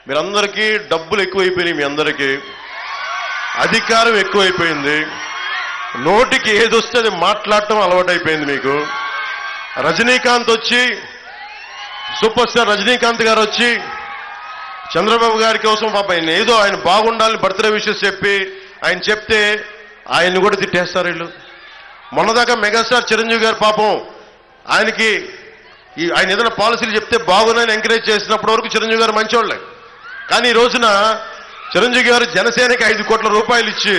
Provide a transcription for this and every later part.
మీరందరికీ డబ్బులు ఎక్కువైపోయినాయి, మీ అందరికీ అధికారం ఎక్కువైపోయింది, నోటికి ఏదొస్తే అది మాట్లాడటం అలవాటైపోయింది మీకు. రజనీకాంత్ వచ్చి, సూపర్ స్టార్ రజనీకాంత్ గారు వచ్చి చంద్రబాబు గారి కోసం పాప ఆయన ఏదో ఆయన బాగుండాలని బర్త్డే విషెస్ చెప్పి ఆయన చెప్తే ఆయన్ని కూడా తిట్టేస్తారు వీళ్ళు. మొన్నదాకా మెగాస్టార్ చిరంజీవి గారు పాపం ఆయనకి ఆయన ఏదైనా పాలసీలు చెప్తే బాగున్నాయని ఎంకరేజ్ చేసినప్పటి వరకు చిరంజీవి గారు మంచివాళ్ళే. కానీ ఈ రోజున చిరంజీవి గారు జనసేనకి 5 కోట్ల రూపాయలు ఇచ్చి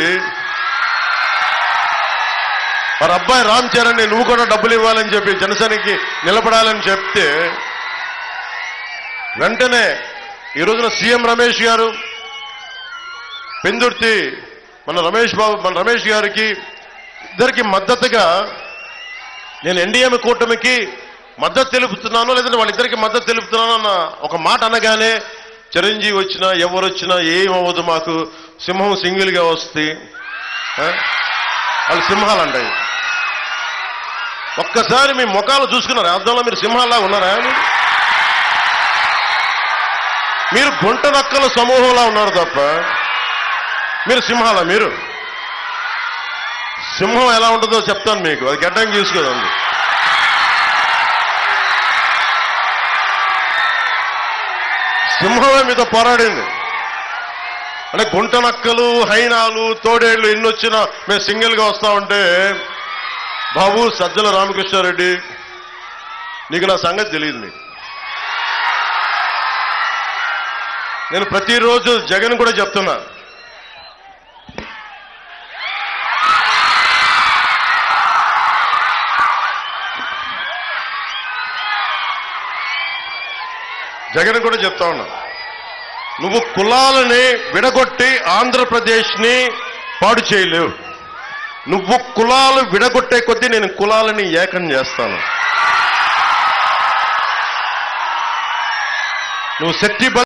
వారి అబ్బాయి రామ్ చరణ్ నువ్వు కూడా డబ్బులు ఇవ్వాలని చెప్పి జనసేనకి నిలబడాలని చెప్తే వెంటనే ఈ రోజున సీఎం రమేష్ గారు పెందుర్తి మన రమేష్ గారికి ఇద్దరికి మద్దతుగా నేను ఎన్డీఏ కూటమికి మద్దతు తెలుపుతున్నాను, లేదంటే వాళ్ళిద్దరికి మద్దతు తెలుపుతున్నాను అన్న ఒక మాట అనగానే చిరంజీవి వచ్చినా ఎవరు వచ్చినా ఏమవ్వదు, మాకు సింహం సింగిల్గా వస్తే వాళ్ళు సింహాలు అంటాయి. ఒక్కసారి మీ ముఖాలు చూసుకున్నారు అర్థంలో మీరు సింహాల్లా ఉన్నారా? మీరు గుంట నక్కల సమూహంలా ఉన్నారు తప్ప మీరు సింహాల. మీరు సింహం ఎలా ఉంటుందో చెప్తాను మీకు, అది గడ్డం చూసుకోదండి. సింహమే మీతో పోరాడింది. అంటే గుంట నక్కలు, హైనాలు, తోడేళ్లు ఎన్ని వచ్చినా మేము సింగిల్గా వస్తా ఉంటే, బాబు సజ్జల రామకృష్ణారెడ్డి నీకు నా సంగతి తెలియదు. నీకు నేను ప్రతిరోజు జగన్ కూడా చెప్తున్నా, జగన్ కూడా చెప్తా ఉన్నా, నువ్వు కులాలని విడగొట్టి ఆంధ్రప్రదేశ్ని పాడు చేయలేవు. నువ్వు కులాలు విడగొట్టే కొద్దీ నేను కులాలని ఏకం చేస్తాను. నువ్వు శక్తి